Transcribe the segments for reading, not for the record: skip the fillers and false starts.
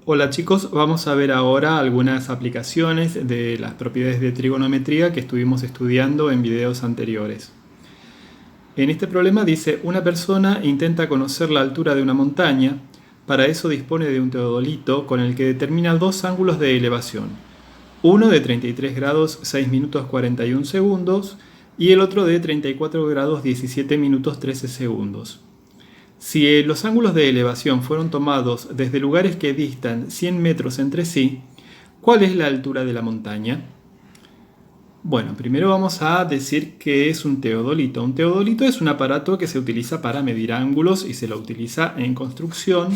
Hola chicos, vamos a ver ahora algunas aplicaciones de las propiedades de trigonometría que estuvimos estudiando en videos anteriores. En este problema dice, una persona intenta conocer la altura de una montaña, para eso dispone de un teodolito con el que determina dos ángulos de elevación, uno de 33 grados 6 minutos 41 segundos y el otro de 34 grados 17 minutos 13 segundos. Si los ángulos de elevación fueron tomados desde lugares que distan 100 metros entre sí, ¿cuál es la altura de la montaña? Bueno, primero vamos a decir qué es un teodolito. Un teodolito es un aparato que se utiliza para medir ángulos y se lo utiliza en construcción.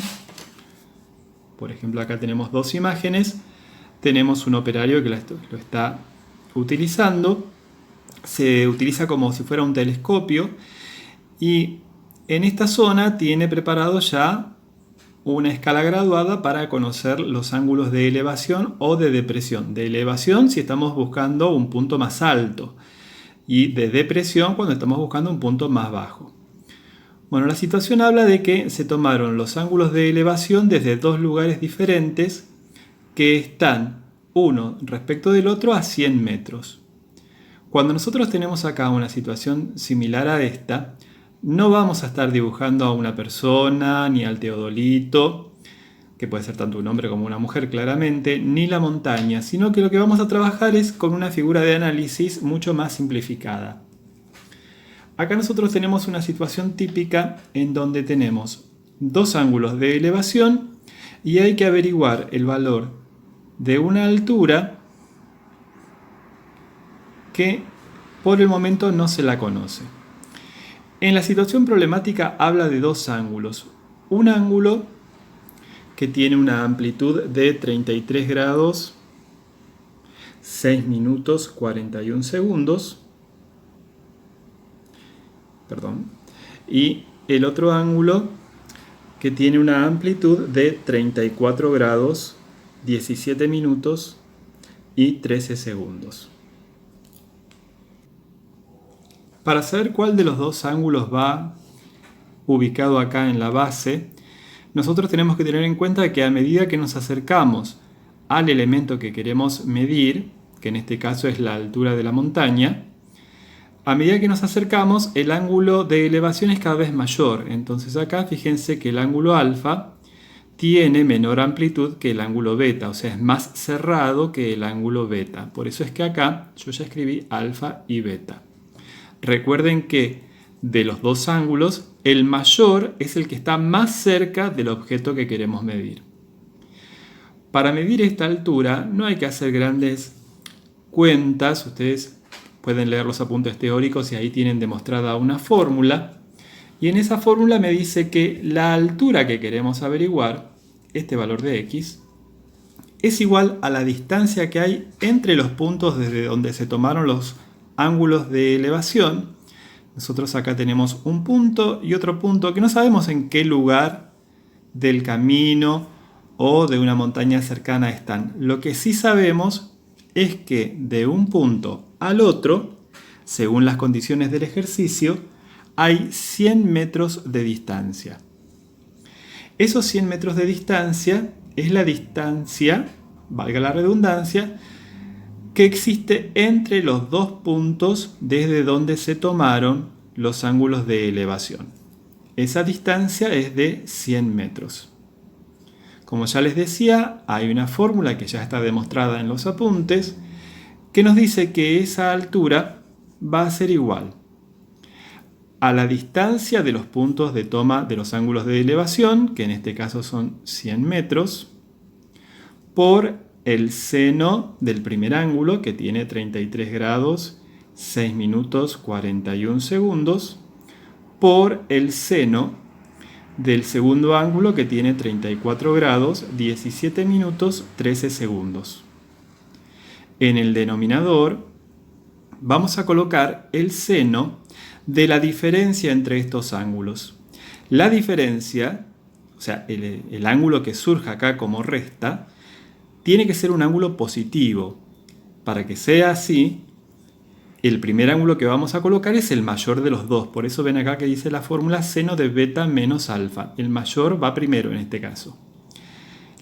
Por ejemplo, acá tenemos dos imágenes. Tenemos un operario que lo está utilizando. Se utiliza como si fuera un telescopio y en esta zona tiene preparado ya una escala graduada para conocer los ángulos de elevación o de depresión. De elevación si estamos buscando un punto más alto y de depresión cuando estamos buscando un punto más bajo. Bueno, la situación habla de que se tomaron los ángulos de elevación desde dos lugares diferentes que están uno respecto del otro a 100 metros. Cuando nosotros tenemos acá una situación similar a esta, no vamos a estar dibujando a una persona, ni al teodolito, que puede ser tanto un hombre como una mujer claramente, ni la montaña, sino que lo que vamos a trabajar es con una figura de análisis mucho más simplificada. Acá nosotros tenemos una situación típica en donde tenemos dos ángulos de elevación y hay que averiguar el valor de una altura que por el momento no se la conoce. En la situación problemática habla de dos ángulos. Un ángulo que tiene una amplitud de 33 grados 6 minutos 41 segundos. Y el otro ángulo que tiene una amplitud de 34 grados 17 minutos y 13 segundos. Para saber cuál de los dos ángulos va ubicado acá en la base, nosotros tenemos que tener en cuenta que a medida que nos acercamos al elemento que queremos medir, que en este caso es la altura de la montaña, a medida que nos acercamos el ángulo de elevación es cada vez mayor. Entonces acá fíjense que el ángulo alfa tiene menor amplitud que el ángulo beta, o sea, es más cerrado que el ángulo beta. Por eso es que acá yo ya escribí alfa y beta. Recuerden que de los dos ángulos, el mayor es el que está más cerca del objeto que queremos medir. Para medir esta altura no hay que hacer grandes cuentas. Ustedes pueden leer los apuntes teóricos y ahí tienen demostrada una fórmula. Y en esa fórmula me dice que la altura que queremos averiguar, este valor de x, es igual a la distancia que hay entre los puntos desde donde se tomaron los ángulos de elevación. Nosotros acá tenemos un punto y otro punto que no sabemos en qué lugar del camino o de una montaña cercana están. Lo que sí sabemos es que de un punto al otro, según las condiciones del ejercicio, hay 100 metros de distancia. Esos 100 metros de distancia es la distancia, valga la redundancia, que existe entre los dos puntos desde donde se tomaron los ángulos de elevación. Esa distancia es de 100 metros. Como ya les decía, hay una fórmula que ya está demostrada en los apuntes que nos dice que esa altura va a ser igual a la distancia de los puntos de toma de los ángulos de elevación, que en este caso son 100 metros, por el seno del primer ángulo, que tiene 33 grados 6 minutos 41 segundos, por el seno del segundo ángulo, que tiene 34 grados 17 minutos 13 segundos. En el denominador vamos a colocar el seno de la diferencia entre estos ángulos. La diferencia, o sea, el ángulo que surja acá como resta, tiene que ser un ángulo positivo. Para que sea así, el primer ángulo que vamos a colocar es el mayor de los dos. Por eso ven acá que dice la fórmula seno de beta menos alfa. El mayor va primero en este caso.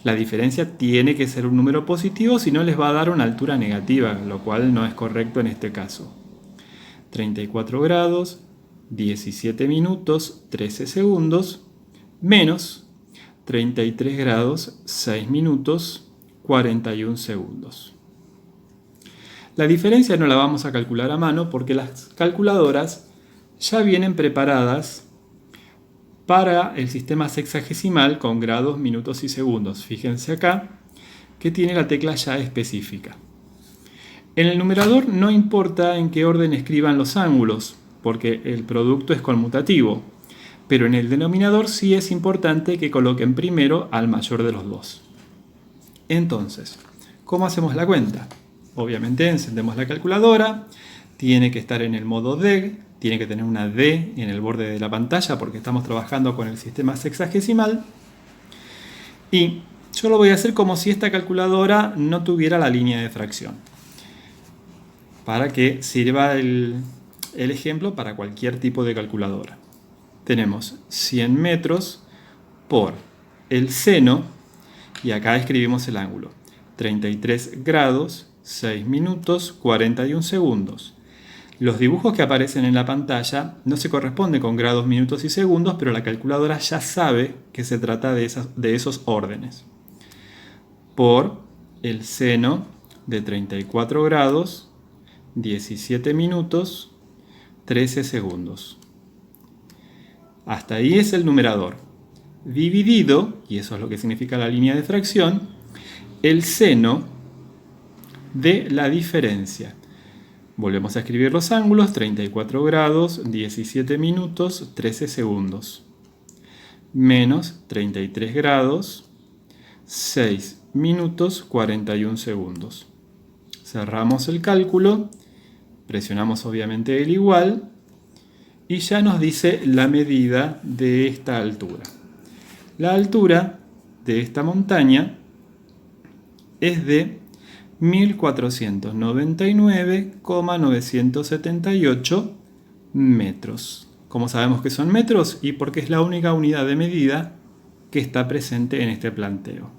La diferencia tiene que ser un número positivo, si no les va a dar una altura negativa, lo cual no es correcto en este caso. 34 grados, 17 minutos, 13 segundos, menos 33 grados, 6 minutos, 41 segundos. La diferencia no la vamos a calcular a mano porque las calculadoras ya vienen preparadas para el sistema sexagesimal con grados, minutos y segundos. Fíjense acá que tiene la tecla ya específica. En el numerador no importa en qué orden escriban los ángulos, porque el producto es conmutativo, pero en el denominador sí es importante que coloquen primero al mayor de los dos. Entonces, ¿cómo hacemos la cuenta? Obviamente encendemos la calculadora, tiene que estar en el modo DEG, tiene que tener una D en el borde de la pantalla porque estamos trabajando con el sistema sexagesimal. Y yo lo voy a hacer como si esta calculadora no tuviera la línea de fracción, para que sirva el ejemplo para cualquier tipo de calculadora. Tenemos 100 metros por el seno, y acá escribimos el ángulo, 33 grados, 6 minutos, 41 segundos. Los dibujos que aparecen en la pantalla no se corresponden con grados, minutos y segundos, pero la calculadora ya sabe que se trata de esos órdenes. Por el seno de 34 grados, 17 minutos, 13 segundos. Hasta ahí es el numerador. Dividido, y eso es lo que significa la línea de fracción, el seno de la diferencia. Volvemos a escribir los ángulos, 34 grados, 17 minutos, 13 segundos. Menos 33 grados, 6 minutos, 41 segundos. Cerramos el cálculo, presionamos obviamente el igual y ya nos dice la medida de esta altura. La altura de esta montaña es de 1499,978 metros. ¿Cómo sabemos que son metros? Y porque es la única unidad de medida que está presente en este planteo.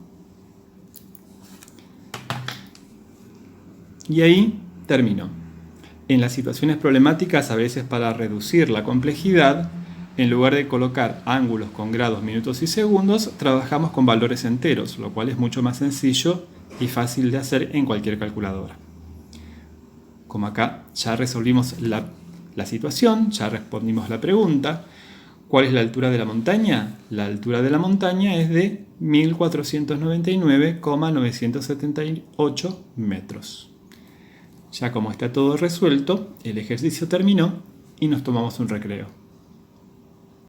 Y ahí terminó. En las situaciones problemáticas, a veces para reducir la complejidad, en lugar de colocar ángulos con grados, minutos y segundos, trabajamos con valores enteros, lo cual es mucho más sencillo y fácil de hacer en cualquier calculadora. Como acá ya resolvimos la situación, ya respondimos la pregunta, ¿cuál es la altura de la montaña? La altura de la montaña es de 1499,978 metros. Ya como está todo resuelto, el ejercicio terminó y nos tomamos un recreo.